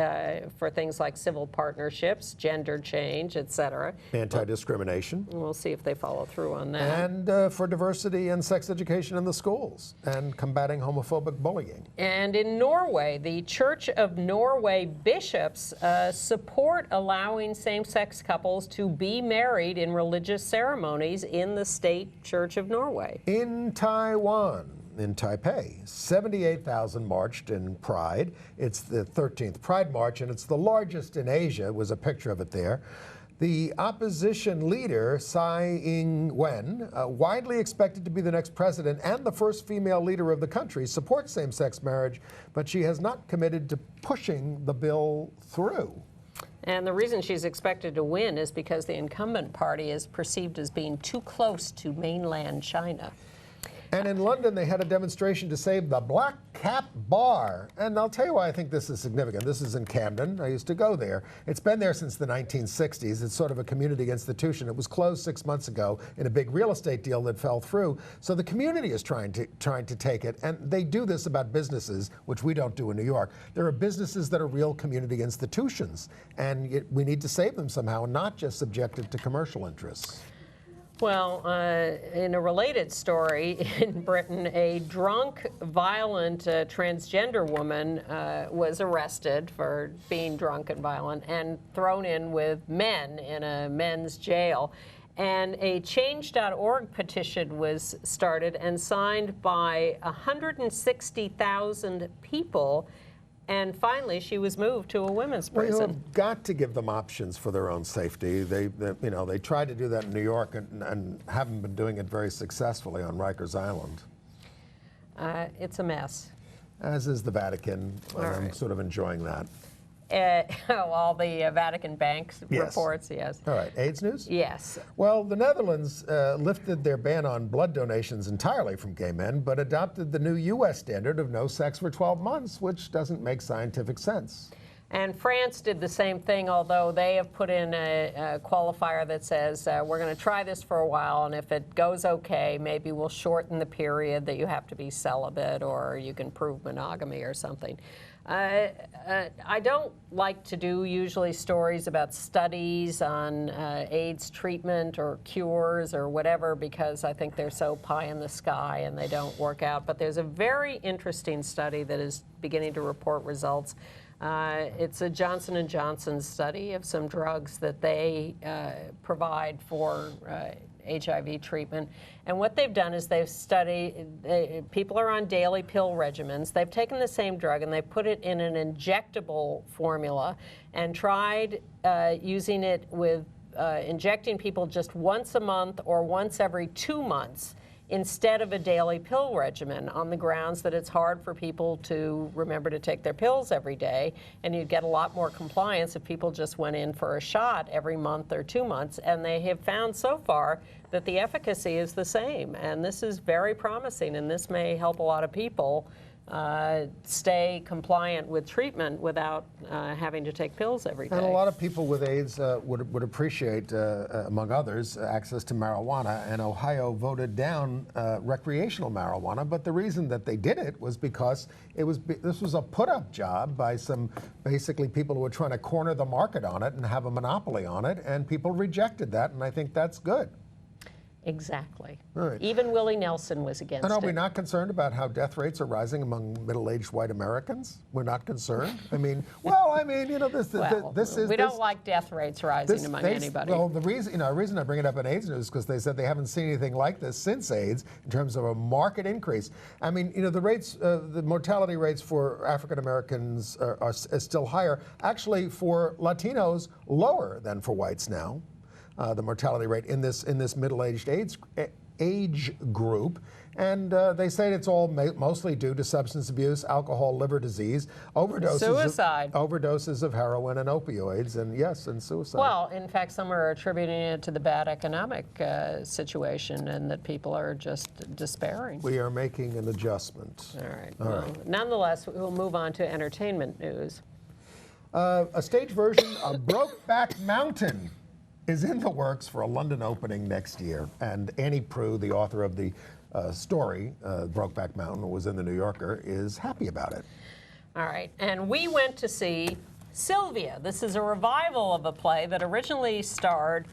for things like civil partnerships, gender change, et cetera. Anti-discrimination. We'll see if they follow through on that. And for diversity and sex education in the schools and combating homophobic bullying. And in Norway, the Church of Norway bishops support allowing same-sex couples to be married in religious ceremonies in the state Church of Norway. In Taiwan, in Taipei. 78,000 marched in Pride. It's the 13th Pride March, and it's the largest in Asia. Was a picture of it there. The opposition leader, Tsai Ing-wen, widely expected to be the next president and the first female leader of the country, supports same-sex marriage, but she has not committed to pushing the bill through. And the reason she's expected to win is because the incumbent party is perceived as being too close to mainland China. And in London, they had a demonstration to save the Black Cap Bar. And I'll tell you why I think this is significant. This is in Camden. I used to go there. It's been there since the 1960s. It's sort of a community institution. It was closed 6 months ago in a big real estate deal that fell through. So the community is trying to take it. And they do this about businesses, which we don't do in New York. There are businesses that are real community institutions. And we need to save them somehow, not just subjected to commercial interests. Well, in a related story in Britain, a drunk, violent transgender woman was arrested for being drunk and violent and thrown in with men in a men's jail. And a change.org petition was started and signed by 160,000 people. And finally, she was moved to a women's prison. Well, you've got to give them options for their own safety. They tried to do that in New York and haven't been doing it very successfully on Rikers Island. It's a mess. As is the Vatican. All I'm right. sort of enjoying that. All the Vatican banks reports, yes. All right, AIDS news? Yes. Well, the Netherlands lifted their ban on blood donations entirely from gay men, but adopted the new U.S. standard of no sex for 12 months, which doesn't make scientific sense. And France did the same thing, although they have put in a qualifier that says we're going to try this for a while, and if it goes okay, maybe we'll shorten the period that you have to be celibate, or you can prove monogamy or something. I don't like to do usually stories about studies on AIDS treatment or cures or whatever, because I think they're so pie in the sky and they don't work out. But there's a very interesting study that is beginning to report results. It's a Johnson & Johnson study of some drugs that they provide for HIV treatment. And what they've done is they've studied, people are on daily pill regimens. They've taken the same drug and they put it in an injectable formula and tried using it with injecting people just once a month or once every 2 months instead of a daily pill regimen, on the grounds that it's hard for people to remember to take their pills every day, and you'd get a lot more compliance if people just went in for a shot every month or 2 months. And they have found so far that the efficacy is the same, and this is very promising, and this may help a lot of people stay compliant with treatment without having to take pills every day. And a lot of people with AIDS would appreciate, among others, access to marijuana. And Ohio voted down recreational marijuana, but the reason that they did it was because this was a put-up job by some basically people who were trying to corner the market on it and have a monopoly on it, and people rejected that, and I think that's good. Exactly. Right. Even Willie Nelson was against it. And are we not concerned about how death rates are rising among middle-aged white Americans? We're not concerned? I mean, this is... We don't like death rates rising among anybody. Well, the reason I bring it up in AIDS news is because they said they haven't seen anything like this since AIDS in terms of a market increase. I mean, the rates, the mortality rates for African Americans are still higher. Actually, for Latinos, lower than for whites now. The mortality rate in this middle-aged age group, and they say it's all mostly due to substance abuse, alcohol, liver disease, overdoses of heroin and opioids, and suicide. Well, in fact, some are attributing it to the bad economic situation, and that people are just despairing. We are making an adjustment. All right. Nonetheless, we'll move on to entertainment news. A stage version of Brokeback Mountain is in the works for a London opening next year. And Annie Proulx, the author of the story, Brokeback Mountain, was in the New Yorker, is happy about it. All right. And we went to see Sylvia. This is a revival of a play that originally starred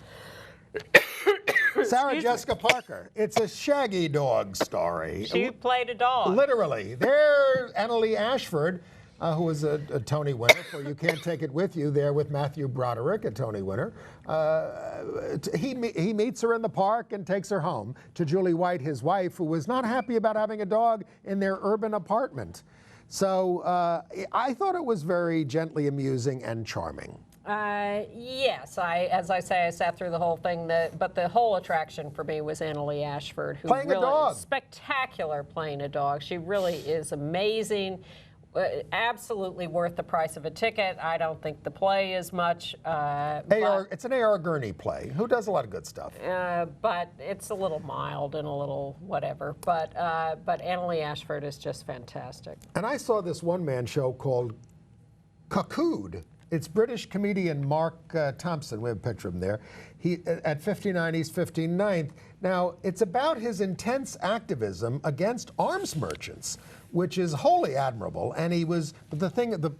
Sarah Jessica Parker. It's a shaggy dog story. She played a dog. Literally. There, Annalee Ashford who was a Tony winner for You Can't Take It With You, there with Matthew Broderick, a Tony winner. He meets her in the park and takes her home to Julie White, his wife, who was not happy about having a dog in their urban apartment. So I thought it was very gently amusing and charming. Yes, as I say, I sat through the whole thing. But the whole attraction for me was Annalee Ashford, who playing really a dog. Is spectacular playing a dog. She really is amazing. Absolutely worth the price of a ticket. I don't think the play is much. It's an A.R. Gurney play, who does a lot of good stuff. But it's a little mild and a little whatever. But Annalee Ashford is just fantastic. And I saw this one-man show called Cuckooed. It's British comedian Mark Thompson. We have a picture of him there. At 59, he's 59th. Now, it's about his intense activism against arms merchants, which is wholly admirable. And the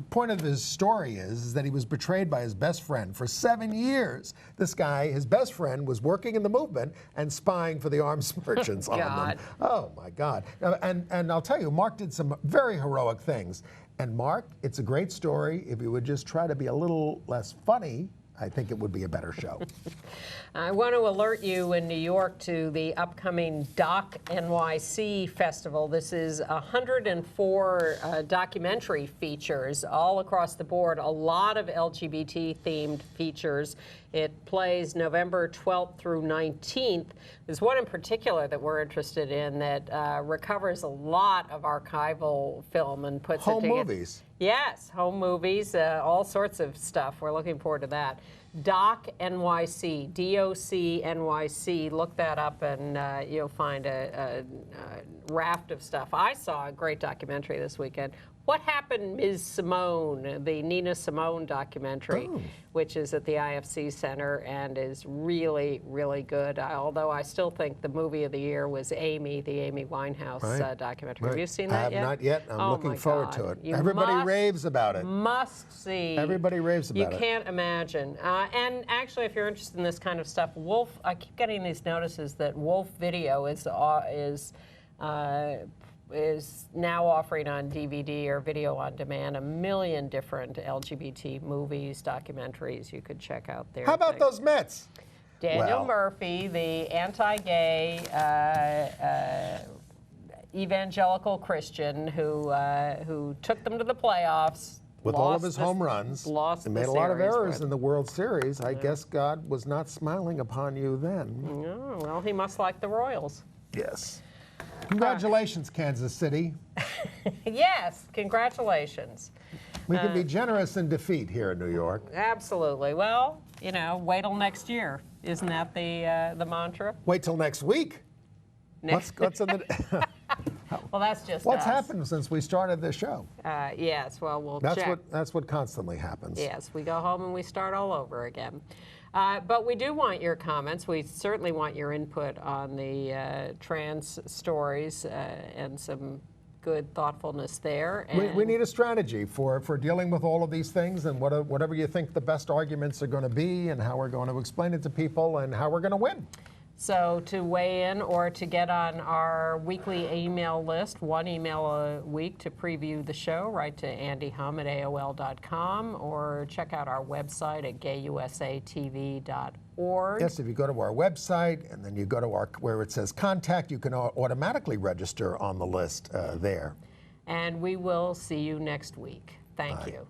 point of his story is that he was betrayed by his best friend for 7 years. This guy, his best friend, was working in the movement and spying for the arms merchants on them. Oh, my God. And I'll tell you, Mark did some very heroic things. And Mark, it's a great story. If you would just try to be a little less funny, I think it would be a better show. I want to alert you in New York to the upcoming Doc NYC Festival. This is 104 documentary features all across the board, a lot of LGBT-themed features. It plays November 12th through 19th. There's one in particular that we're interested in that recovers a lot of archival film and puts it together. Home movies. Yes, home movies, all sorts of stuff. We're looking forward to that. Doc NYC, DOC NYC. Look that up and you'll find a raft of stuff. I saw a great documentary this weekend. What Happened, Ms. Simone, the Nina Simone documentary, which is at the IFC Center and is really, really good. Although I still think the movie of the year was Amy, the Amy Winehouse documentary. Have you seen that yet? I have not yet. I'm looking forward to it. Everybody raves about it. Must see. Everybody raves about it. You can't imagine. And actually, if you're interested in this kind of stuff, Wolf, I keep getting these notices that Wolf Video is now offering on DVD or video on demand 1 million different LGBT movies, documentaries you could check out there. How about those Mets? Daniel Murphy, the anti-gay evangelical Christian who took them to the playoffs. With all of his home runs, and made a lot of errors in the World Series. I guess God was not smiling upon you then. No, well, he must like the Royals. Yes. Congratulations, Kansas City. Yes, congratulations. We can be generous in defeat here in New York. Absolutely. Well, wait till next year. Isn't that the mantra? Wait till next week. What's in the... Well, that's just What's us. happened since we started this show? Yes, well, we'll check. That's what constantly happens. Yes, we go home and we start all over again. But we do want your comments. We certainly want your input on the trans stories and some good thoughtfulness there. And we need a strategy for dealing with all of these things and whatever you think the best arguments are going to be and how we're going to explain it to people and how we're going to win. So to weigh in or to get on our weekly email list, 1 email a week to preview the show, write to andyhum@aol.com or check out our website at gayusatv.org. Yes, if you go to our website and then you go to where it says contact, you can automatically register on the list there. And we will see you next week. Thank you.